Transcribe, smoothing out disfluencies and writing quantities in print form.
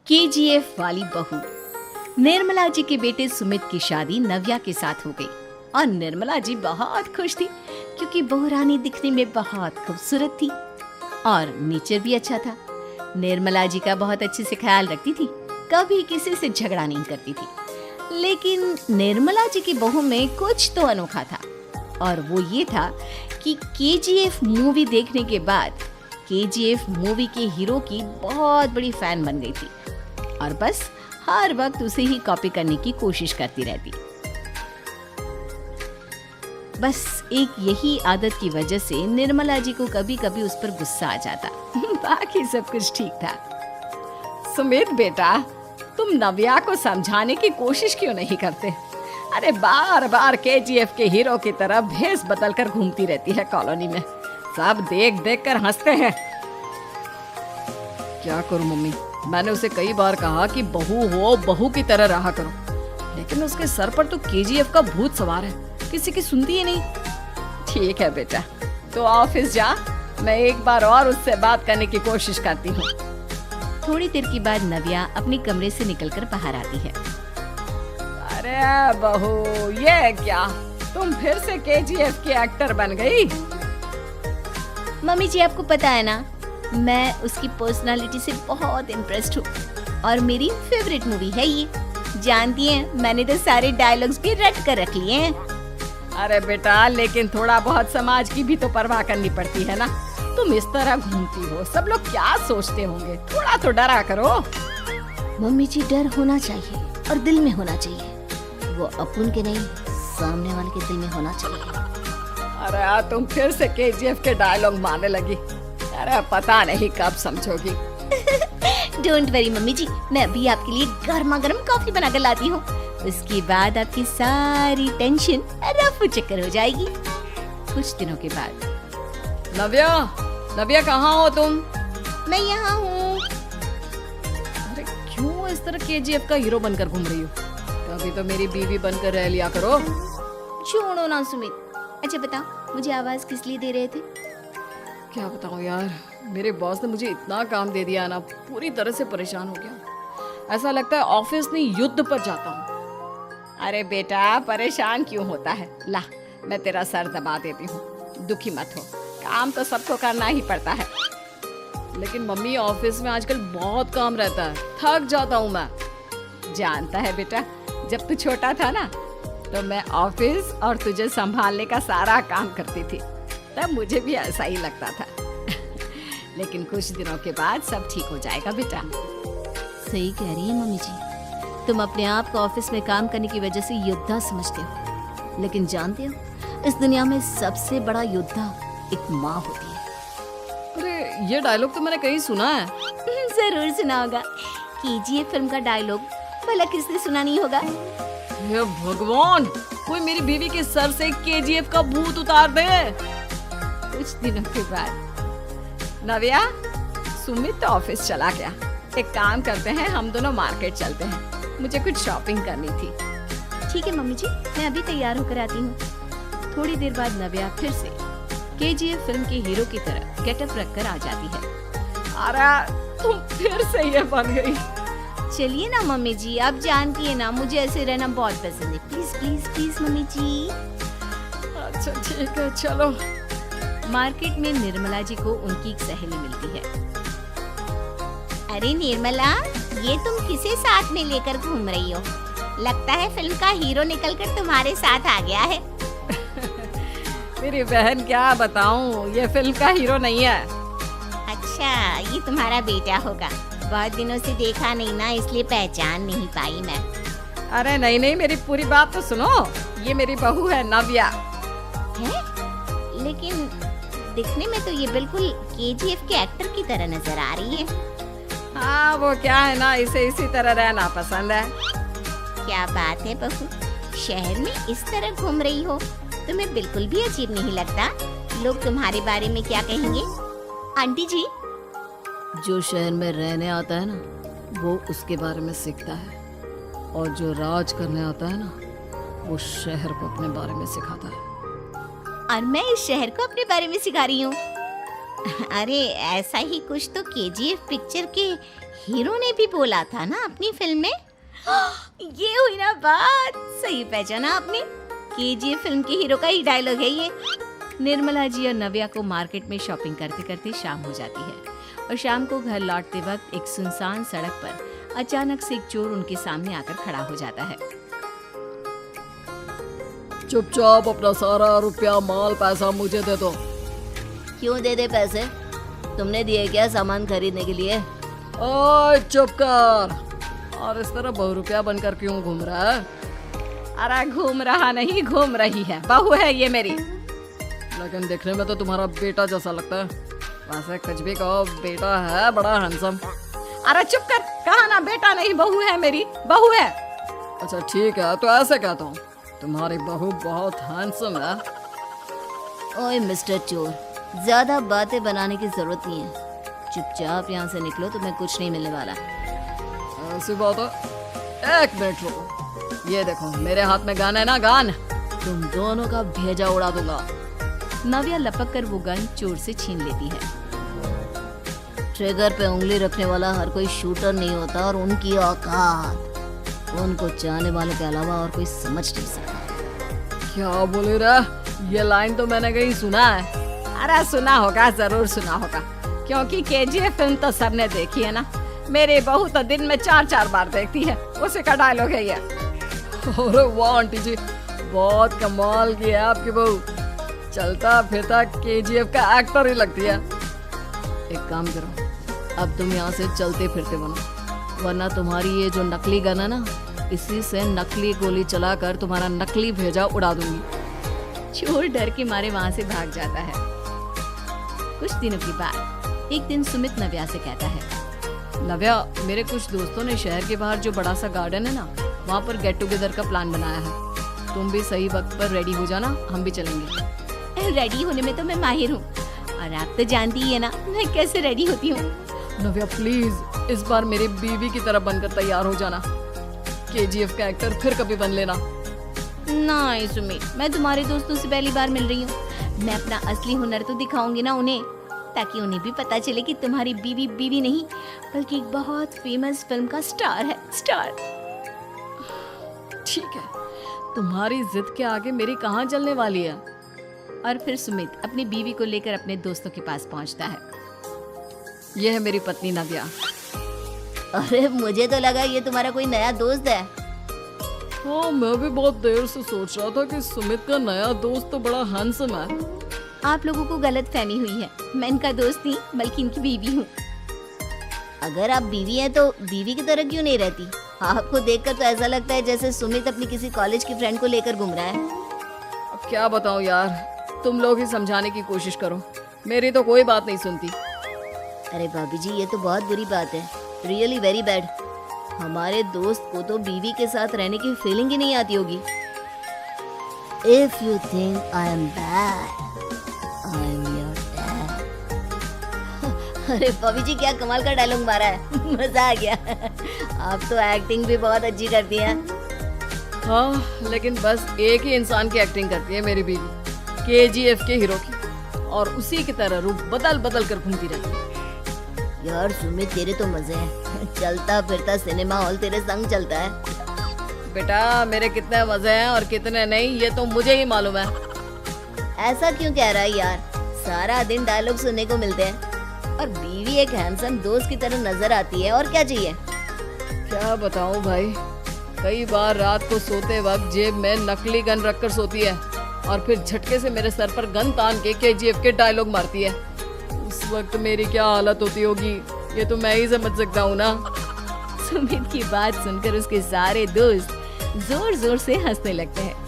KGF वाली बहू। निर्मला जी के बेटे सुमित की शादी नव्या के साथ हो गई और निर्मला जी बहुत खुश थी क्योंकि बहू रानी दिखने में बहुत खूबसूरत थी और नेचर भी अच्छा था। निर्मला जी का बहुत अच्छे से ख्याल रखती थी, कभी किसी से झगड़ा नहीं करती थी। लेकिन निर्मला जी की बहू में कुछ तो अनोखा था और वो ये था कि केजीएफ मूवी देखने के बाद केजीएफ मूवी के हीरो की बहुत बड़ी फैन बन गई थी और बस हर वक्त उसे ही कॉपी करने की कोशिश करती रहती। बस एक यही आदत की वजह से निर्मला जी को कभी कभी उस पर गुस्सा आ जाता। बाकी सब कुछ ठीक था। सुमित बेटा, तुम नव्या को समझाने की कोशिश क्यों नहीं करते? अरे बार बार केजीएफ के हीरो की तरह भेस बदल कर घूमती रहती है कॉलोनी में, सब देख देख कर हंसते हैं। क्या करूं मम्मी, मैंने उसे कई बार कहा कि बहू हो, बहू की तरह रहा करो, लेकिन उसके सर पर तो केजीएफ का भूत सवार है, किसी की सुनती ही नहीं। ठीक है बेटा, तो ऑफिस जा, मैं एक बार और उससे बात करने की कोशिश करती हूँ। थोड़ी देर के बाद नव्या अपने कमरे से निकलकर बाहर आती है। अरे बहू, ये क्या, तुम फिर से केजीएफ की एक्टर बन गई? मम्मी जी, आपको पता है ना, मैं उसकी पर्सनालिटी से बहुत इम्प्रेस्ड हूँ और मेरी फेवरेट मूवी है ये। जानती हैं, मैंने तो सारे डायलॉग्स भी रट कर रख लिए हैं। अरे बेटा, लेकिन थोड़ा बहुत समाज की भी तो परवाह करनी पड़ती है ना। तुम इस तरह घूमती हो, सब लोग क्या सोचते होंगे, थोड़ा तो डरा करो। मम्मी जी, डर होना चाहिए और दिल में होना चाहिए, वो अपन के नहीं, सामने वाले के दिल में होना चाहिए। अरे तुम फिर से केजीएफ के डायलॉग मारने लगी। अरे पता नहीं कब समझोगी। डोंट वरी मम्मी जी, मैं अभी आपके लिए गर्मा गर्म कॉफी बनाकर लाती हूँ। उसके बाद आपकी सारी टेंशन रफू चक्कर हो जाएगी। कुछ दिनों के बाद। नव्या, नव्या कहाँ हो तुम? मैं यहाँ हूँ। अरे क्यों इस तरह केजीएफ का हीरो बनकर घूम रही हो? कभी तो मेरी बीवी बनकर रह लिया करो। छोड़ो ना सुमित। अच्छा बताओ, मुझे आवाज किस लिए दे रहे थे? क्या बताऊँ यार, मेरे बॉस ने मुझे इतना काम दे दिया ना, पूरी तरह से परेशान हो गया। ऐसा लगता है ऑफिस नहीं, युद्ध पर जाता हूँ। अरे बेटा, परेशान क्यों होता है? ला, मैं तेरा सर दबा देती हूँ, दुखी मत हो, काम तो सबको करना ही पड़ता है। लेकिन मम्मी, ऑफिस में आजकल बहुत काम रहता है, थक जाता हूँ मैं। जानता है बेटा, जब तू छोटा था ना, तो मैं ऑफिस और तुझे संभालने का सारा काम करती थी, तब मुझे भी ऐसा ही लगता था। लेकिन कुछ दिनों के बाद सब ठीक हो जाएगा बेटा। सही कह रही है मम्मी जी, तुम अपने आप को ऑफिस में काम करने की वजह से योद्धा समझते हो, लेकिन जानते हो, इस दुनिया में सबसे बड़ा योद्धा एक माँ होती है। अरे ये डायलॉग तो मैंने कहीं सुना है। जरूर सुना होगा, केजीएफ फिल्म का डायलॉग, भला किसने सुना नहीं होगा? हे भगवान, कोई मेरी बीवी के सर से केजीएफ का भूत उतार दे। कुछ दिनों के बाद। नव्या, सुमित तो ऑफिस चला गया, एक काम करते हैं, हम दोनों मार्केट चलते हैं, मुझे कुछ शॉपिंग करनी थी। ठीक है मम्मी जी, मैं अभी तैयार होकर आती हूँ। थोड़ी देर बाद नव्या फिर से केजीएफ फिल्म के हीरो की तरह गेटअप रखकर आ जाती है। अरे तुम फिर से ये बन गई। चलिए ना मम्मी जी, आप जानती है ना, मुझे ऐसे रहना बहुत पसंद है। प्लीज प्लीज प्लीज मम्मी जी। अच्छा ठीक है, चलो। मार्केट में निर्मला जी को उनकी एक सहेली मिलती है। अरे निर्मला, ये तुम किसे साथ में लेकर घूम रही हो? लगता है फिल्म का हीरो निकलकर तुम्हारे साथ आ गया है। मेरी बहन, क्या बताऊं, ये फिल्म का हीरो नहीं है। अच्छा, ये तुम्हारा बेटा होगा, बहुत दिनों से देखा नहीं ना, इसलिए पहचान नहीं पाई मैं। अरे नहीं नहीं, मेरी पूरी बात तो सुनो, ये मेरी बहू है नव्या। है? लेकिन दिखने में तो ये बिल्कुल केजीएफ के एक्टर की तरह नजर आ रही है। हाँ, वो क्या है ना, इसे इसी तरह रहना पसंद है। क्या बात है बहू, शहर में इस तरह घूम रही हो, तुम्हें बिल्कुल भी अजीब नहीं लगता? लोग तुम्हारे बारे में क्या कहेंगे? आंटी जी, जो शहर में रहने आता है ना, वो उसके बारे में सीखता है, और जो राज करने आता है ना, वो शहर को अपने बारे में सिखाता है। और मैं इस शहर को अपने बारे में सिखा रही हूँ। अरे ऐसा ही कुछ तो केजीएफ पिक्चर के हीरो ने भी बोला था ना अपनी फिल्म में। ये हुई ना बात, सही पहचाना आपने। केजीएफ फिल्म के हीरो का ही डायलॉग है ये। निर्मला जी और नव्या को मार्केट में शॉपिंग करते करते शाम हो जाती है और शाम को घर लौटते वक्त एक सुनसान सड़क पर अचानक से एक चोर उनके सामने आकर खड़ा हो जाता है। चुपचाप अपना सारा रुपया माल पैसा मुझे दे दो। क्यों दे दे पैसे? तुमने दिए क्या सामान खरीदने के लिए? ओए चुप कर। और इस तरह बहुरुपया बनकर क्यों घूम रहा है? अरे घूम रहा नहीं, घूम रही है। बहू है ये मेरी। लेकिन देखने में तो तुम्हारा बेटा जैसा लगता है। वैसे कुछ भी कहो, बेटा है बड़ा हैंडसम। अरे चुप कर, कहा ना बेटा नहीं, बहू है मेरी, बहू है। अच्छा ठीक है, तो ऐसे कहता हूँ, तुम्हारी बहू बहुत हैंडसम है। ओए मिस्टर चोर, ज्यादा बातें बनाने की जरूरत नहीं है। चुपचाप यहाँ से निकलो, तुम्हें कुछ नहीं मिलने वाला। ऐसी बात है। एक मिनट रुको, ये देखो मेरे हाथ में गन है ना, गन। तुम दोनों का भेजा उड़ा दूंगा। नव्या लपक कर वो गन चोर से छीन लेती है। ट्रिगर पे उंगली रखने वाला हर कोई शूटर नहीं होता और उनकी औकात उनको चाहने वालों के अलावा और कोई समझ नहीं सकता। क्या बोले रे? ये लाइन तो मैंने कहीं सुना है। अरे सुना होगा, जरूर सुना होगा, क्योंकि केजीएफ फिल्म तो सबने देखी है ना। मेरी बहू तो दिन में 4-4 बार देखती है, उसी का डायलॉग है ये। अरे वाह आंटी जी, बहुत कमाल की है आपकी बहू। चलता फिरता केजीएफ का एक्टर ही लगती है। एक काम करो, अब तुम यहाँ से चलते फिरते बनो, वरना तुम्हारी ये जो नकली गन है ना, इसी से नकली गोली चलाकर तुम्हारा नकली भेजा उड़ा दूंगी। चोर डर के मारे वहाँ से भाग जाता है। कुछ दिनों के बाद एक दिन सुमित नव्या से कहता है, नव्या, मेरे कुछ दोस्तों ने शहर के बाहर जो बड़ा सा गार्डन है ना, वहाँ पर गेट टुगेदर का प्लान बनाया है। तुम भी सही वक्त पर रेडी हो जाना, हम भी चलेंगे। रेडी होने में तो मैं माहिर हूँ, और आप तो जानती ही है ना मैं कैसे रेडी होती हूँ। नव्या प्लीज इस बार मेरी बीवी की तरह बनकर तैयार हो जाना। केजीएफ का एक्टर फिर कभी बन लेना। नहीं सुमित, मैं तुम्हारे दोस्तों से पहली बार मिल रही हूँ। मैं अपना असली हुनर तो दिखाऊंगी ना उन्हें, ताकि उन्हें भी पता चले कि तुम्हारी बीवी बीवी नहीं बल्कि एक बहुत फेमस फिल्म का स्टार है, स्टार। ठीक है, तुम्हारी जिद के आगे मेरी कहाँ चलने वाली है। और फिर सुमित अपनी बीवी को लेकर अपने दोस्तों के पास पहुंचता है। यह है मेरी पत्नी नव्या। अरे मुझे तो लगा ये तुम्हारा कोई नया दोस्त है। हाँ, मैं भी बहुत देर से सोच रहा था कि सुमित का नया दोस्त तो बड़ा हैंडसम है। आप लोगों को गलत फहमी हुई है, मैं इनका दोस्त नहीं बल्कि इनकी बीवी हूँ। अगर आप बीवी हैं तो बीवी की तरह क्यों नहीं रहती? आपको देखकर तो ऐसा लगता है जैसे सुमित अपनी किसी कॉलेज की फ्रेंड को लेकर घूम रहा है। अब क्या बताऊँ यार, तुम लोग ही समझाने की कोशिश करो, मेरी तो कोई बात नहीं सुनती। अरे भाभी जी, ये तो बहुत बुरी बात है, रियली वेरी बैड। हमारे दोस्त को तो बीवी के साथ रहने की फीलिंग ही नहीं आती होगी। If you think I am bad, I am your dad. अरे भाभी जी, क्या कमाल का डायलॉग मारा है, मजा आ गया। आप तो एक्टिंग भी बहुत अच्छी करती हैं। हाँ, लेकिन बस एक ही इंसान की एक्टिंग करती है मेरी बीवी, केजीएफ के हीरो की, और उसी की तरह रूप बदल बदल कर घूमती रहती है। यार सुमित, तेरे तो मजे हैं, चलता फिरता सिनेमा हॉल तेरे संग चलता है। बेटा, मेरे कितने मजे हैं और कितने नहीं ये तो मुझे ही मालूम है। ऐसा क्यों कह रहा है यार? सारा दिन डायलॉग सुनने को मिलते हैं और बीवी एक हैंडसम दोस्त की तरह नजर आती है, और क्या चाहिए? क्या बताऊं भाई, कई बार रात को सोते वक्त जेब में नकली गन रखकर सोती है और फिर झटके से मेरे सर पर गन तान के केजीएफ के डायलॉग मारती है। उस वक्त मेरी क्या हालत होती होगी ये तो मैं ही समझ सकता हूँ ना। सुमित की बात सुनकर उसके सारे दोस्त जोर जोर से हंसने लगते हैं।